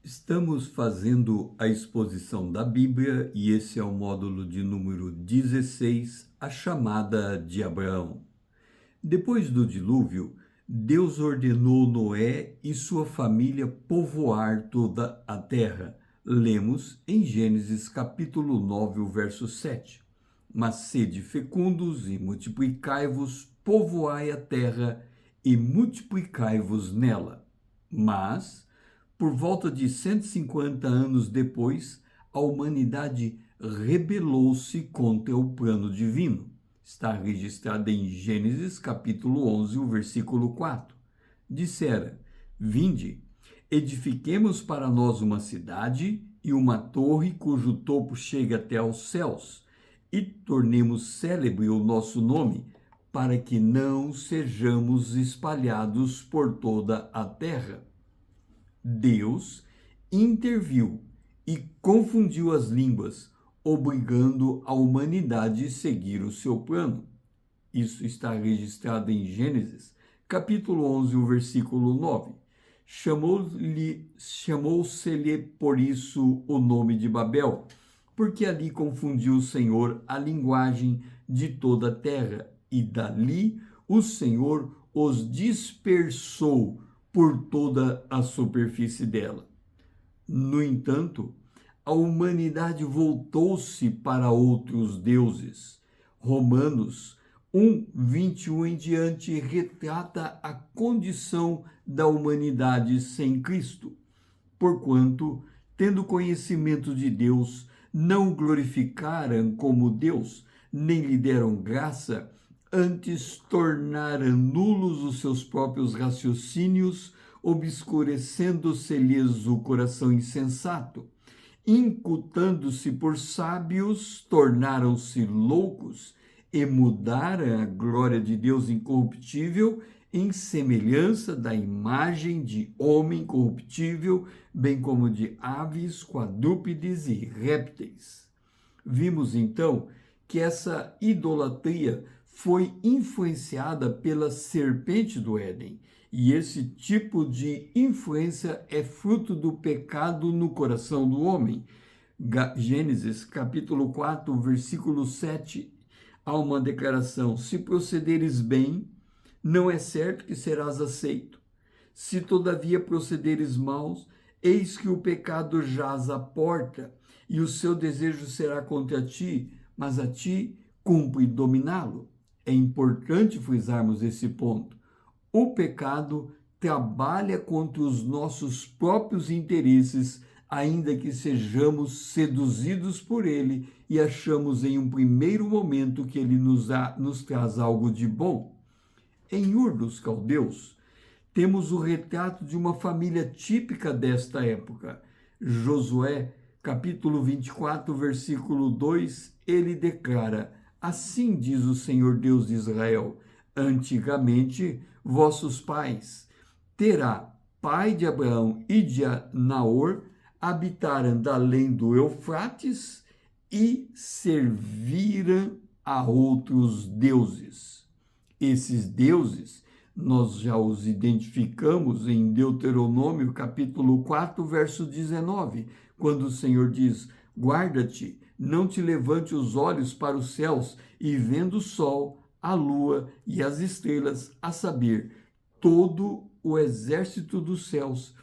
Estamos fazendo a exposição da Bíblia e esse é o módulo de número 16, a chamada de Abraão. Depois do dilúvio, Deus ordenou Noé e sua família povoar toda a terra. Lemos em Gênesis capítulo 9, o verso 7. Mas sede fecundos e multiplicai-vos, povoai a terra e multiplicai-vos nela. Mas por volta de 150 anos depois, a humanidade rebelou-se contra o plano divino. Está registrado em Gênesis capítulo 11, o versículo 4. Dissera: Vinde, edifiquemos para nós uma cidade e uma torre cujo topo chegue até aos céus, e tornemos célebre o nosso nome, para que não sejamos espalhados por toda a terra. Deus interviu e confundiu as línguas, obrigando a humanidade a seguir o seu plano. Isso está registrado em Gênesis, capítulo 11, o versículo 9. Chamou-se-lhe por isso o nome de Babel, porque ali confundiu o Senhor a linguagem de toda a terra, e dali o Senhor os dispersou por toda a superfície dela. No entanto, a humanidade voltou-se para outros deuses. Romanos 1, 21 em diante retrata a condição da humanidade sem Cristo. Porquanto, tendo conhecimento de Deus, não o glorificaram como Deus, nem lhe deram graça, antes tornaram nulos os seus próprios raciocínios, obscurecendo-se-lhes o coração insensato. Incutando-se por sábios, tornaram-se loucos e mudaram a glória de Deus incorruptível em semelhança da imagem de homem corruptível, bem como de aves, quadrúpedes e répteis. Vimos então que essa idolatria foi influenciada pela serpente do Éden. E esse tipo de influência é fruto do pecado no coração do homem. Gênesis capítulo 4, versículo 7, há uma declaração: se procederes bem, não é certo que serás aceito. Se todavia procederes maus, eis que o pecado jaz à porta, e o seu desejo será contra ti, mas a ti cumpre dominá-lo. É importante frisarmos esse ponto. O pecado trabalha contra os nossos próprios interesses, ainda que sejamos seduzidos por ele e achamos em um primeiro momento que ele nos traz algo de bom. Em Ur dos Caldeus, temos o retrato de uma família típica desta época. Josué, capítulo 24, versículo 2, ele declara: assim diz o Senhor Deus de Israel, antigamente vossos pais, Terá, pai de Abraão e de Naor, habitaram da além do Eufrates e serviram a outros deuses. Esses deuses, nós já os identificamos em Deuteronômio, capítulo 4, verso 19, quando o Senhor diz: guarda-te, não te levante os olhos para os céus e vendo o sol, a lua e as estrelas, a saber, todo o exército dos céus,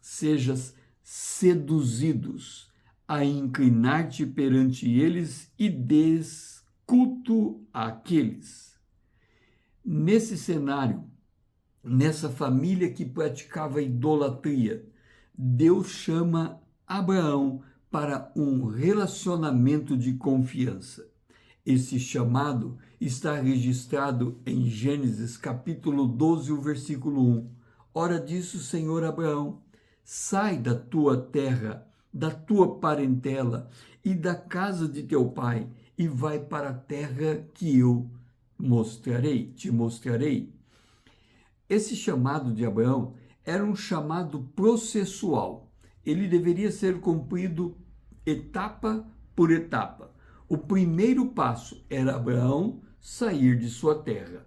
sejas seduzidos a inclinar-te perante eles e des culto àqueles. Nesse cenário, nessa família que praticava idolatria, Deus chama Abraão para um relacionamento de confiança. Esse chamado está registrado em Gênesis capítulo 12, o versículo 1. Ora disse o Senhor a Abraão: sai da tua terra, da tua parentela e da casa de teu pai, e vai para a terra que eu te mostrarei. Esse chamado de Abraão era um chamado processual. Ele deveria ser cumprido etapa por etapa. O primeiro passo era Abraão sair de sua terra.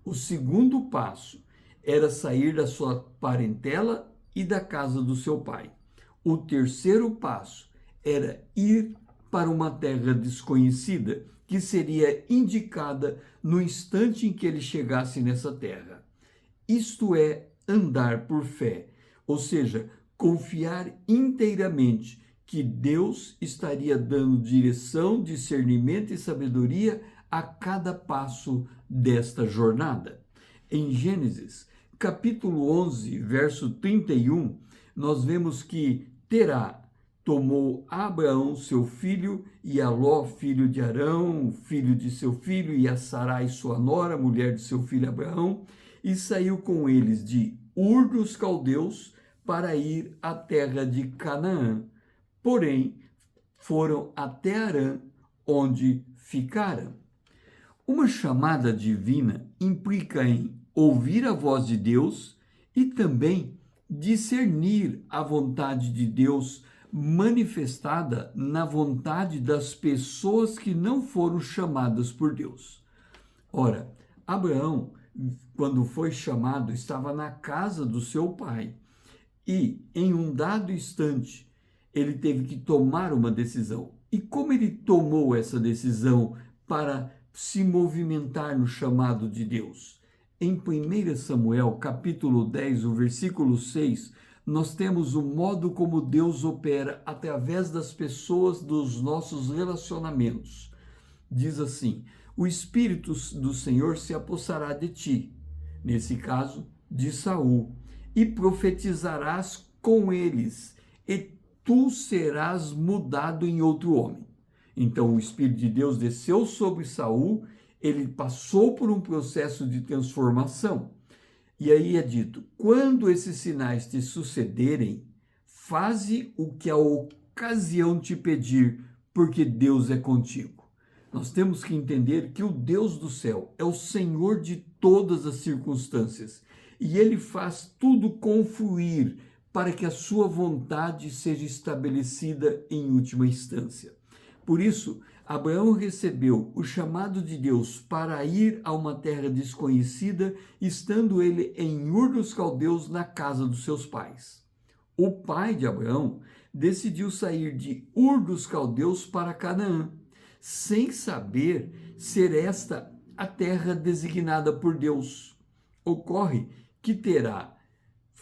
O segundo passo era sair da sua parentela e da casa do seu pai. O terceiro passo era ir para uma terra desconhecida, que seria indicada no instante em que ele chegasse nessa terra. Isto é andar por fé, ou seja, confiar inteiramente que Deus estaria dando direção, discernimento e sabedoria a cada passo desta jornada. Em Gênesis, capítulo 11, verso 31, nós vemos que Terá tomou Abraão, seu filho, e a Ló, filho de Arão, filho de seu filho, e a Sarai, sua nora, mulher de seu filho Abraão, e saiu com eles de Ur dos Caldeus para ir à terra de Canaã. Porém, foram até Harã, onde ficaram. Uma chamada divina implica em ouvir a voz de Deus e também discernir a vontade de Deus manifestada na vontade das pessoas que não foram chamadas por Deus. Ora, Abraão, quando foi chamado, estava na casa do seu pai e, em um dado instante, ele teve que tomar uma decisão. E como ele tomou essa decisão para se movimentar no chamado de Deus? Em 1 Samuel, capítulo 10, o versículo 6, nós temos o modo como Deus opera através das pessoas, dos nossos relacionamentos. Diz assim: o Espírito do Senhor se apossará de ti, nesse caso, de Saul, e profetizarás com eles, e tu serás mudado em outro homem. Então o Espírito de Deus desceu sobre Saul, ele passou por um processo de transformação. E aí é dito: quando esses sinais te sucederem, faze o que a ocasião te pedir, porque Deus é contigo. Nós temos que entender que o Deus do céu é o Senhor de todas as circunstâncias, e ele faz tudo confluir para que a sua vontade seja estabelecida em última instância. Por isso, Abraão recebeu o chamado de Deus para ir a uma terra desconhecida, estando ele em Ur dos Caldeus, na casa dos seus pais. O pai de Abraão decidiu sair de Ur dos Caldeus para Canaã, sem saber ser esta a terra designada por Deus. Ocorre que Terá,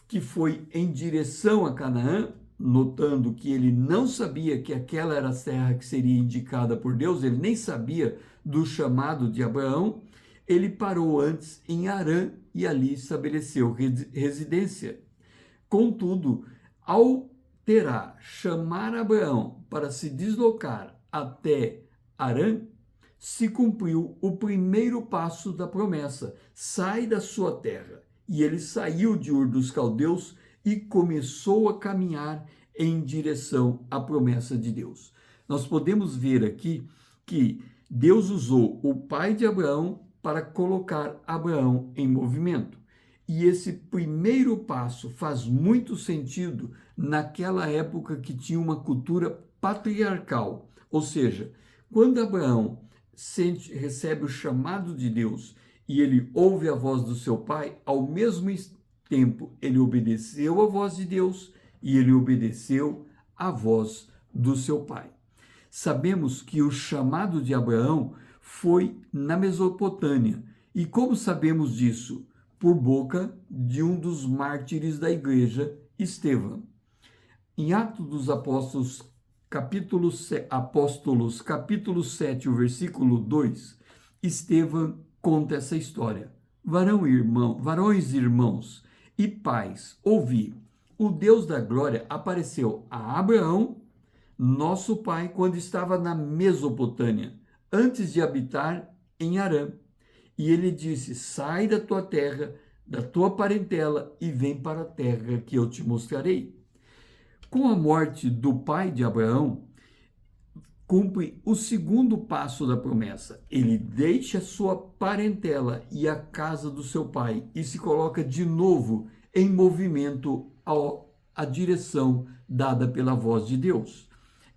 que foi em direção a Canaã, notando que ele não sabia que aquela era a terra que seria indicada por Deus, ele nem sabia do chamado de Abraão, ele parou antes em Harã e ali estabeleceu residência. Contudo, ao Terá chamar Abraão para se deslocar até Harã, se cumpriu o primeiro passo da promessa: sai da sua terra. E ele saiu de Ur dos Caldeus e começou a caminhar em direção à promessa de Deus. Nós podemos ver aqui que Deus usou o pai de Abraão para colocar Abraão em movimento. E esse primeiro passo faz muito sentido naquela época que tinha uma cultura patriarcal. Ou seja, quando Abraão recebe o chamado de Deus e ele ouve a voz do seu pai, ao mesmo tempo ele obedeceu a voz de Deus e ele obedeceu a voz do seu pai. Sabemos que o chamado de Abraão foi na Mesopotâmia. E como sabemos disso? Por boca de um dos mártires da igreja, Estevão. Em Atos dos Apóstolos, capítulo 7, o versículo 2, Estevão conta essa história. Varões irmãos e pais, ouvi, o Deus da glória apareceu a Abraão, nosso pai, quando estava na Mesopotâmia, antes de habitar em Harã. E ele disse: sai da tua terra, da tua parentela, e vem para a terra que eu te mostrarei. Com a morte do pai de Abraão, cumpre o segundo passo da promessa. Ele deixa a sua parentela e a casa do seu pai e se coloca de novo em movimento à direção dada pela voz de Deus.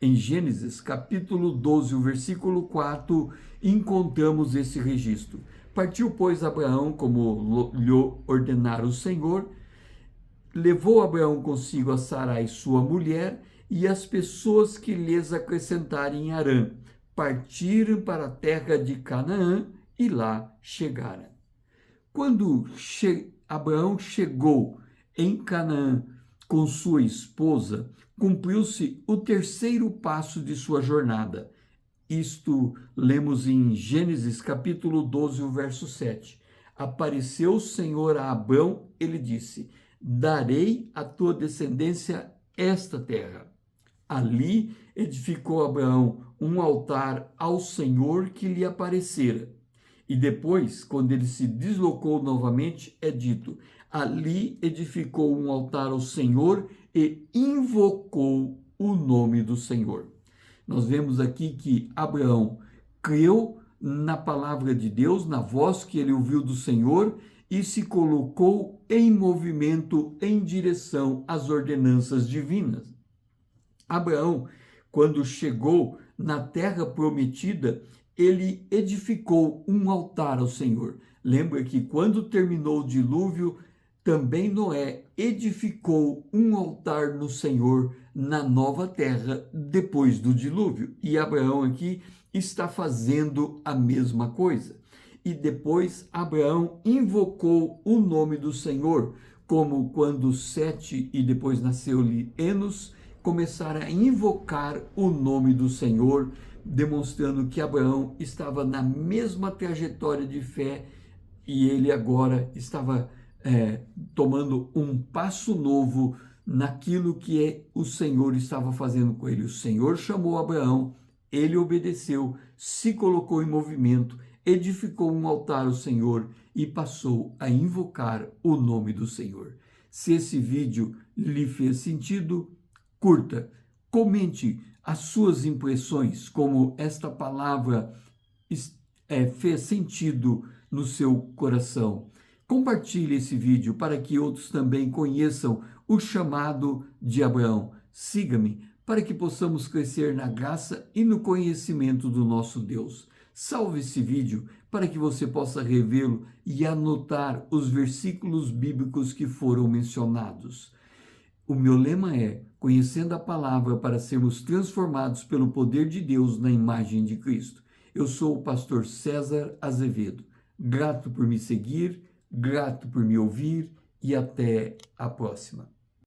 Em Gênesis, capítulo 12, o versículo 4, encontramos esse registro. Partiu, pois, Abraão, como lhe ordenara o Senhor, levou Abraão consigo a Sarai, sua mulher, e as pessoas que lhes acrescentaram em Harã. Partiram para a terra de Canaã e lá chegaram. Quando Abraão chegou em Canaã com sua esposa, cumpriu-se o terceiro passo de sua jornada. Isto lemos em Gênesis capítulo 12, o verso 7. Apareceu o Senhor a Abrão, ele disse: darei à tua descendência esta terra. Ali edificou Abraão um altar ao Senhor que lhe aparecera. E depois, quando ele se deslocou novamente, é dito: ali edificou um altar ao Senhor e invocou o nome do Senhor. Nós vemos aqui que Abraão creu na palavra de Deus, na voz que ele ouviu do Senhor, e se colocou em movimento em direção às ordenanças divinas. Abraão, quando chegou na terra prometida, ele edificou um altar ao Senhor. Lembra que quando terminou o dilúvio, também Noé edificou um altar no Senhor na nova terra depois do dilúvio. E Abraão aqui está fazendo a mesma coisa. E depois Abraão invocou o nome do Senhor, como quando Sete e depois nasceu-lhe Enos, começaram a invocar o nome do Senhor, demonstrando que Abraão estava na mesma trajetória de fé e ele agora estava tomando um passo novo naquilo que o Senhor estava fazendo com ele. O Senhor chamou Abraão, ele obedeceu, se colocou em movimento, edificou um altar ao Senhor e passou a invocar o nome do Senhor. Se esse vídeo lhe fez sentido, curta, comente as suas impressões, como esta palavra fez sentido no seu coração. Compartilhe esse vídeo para que outros também conheçam o chamado de Abraão. Siga-me para que possamos crescer na graça e no conhecimento do nosso Deus. Salve esse vídeo para que você possa revê-lo e anotar os versículos bíblicos que foram mencionados. O meu lema é: conhecendo a palavra para sermos transformados pelo poder de Deus na imagem de Cristo. Eu sou o pastor César Azevedo. Grato por me seguir, grato por me ouvir e até a próxima.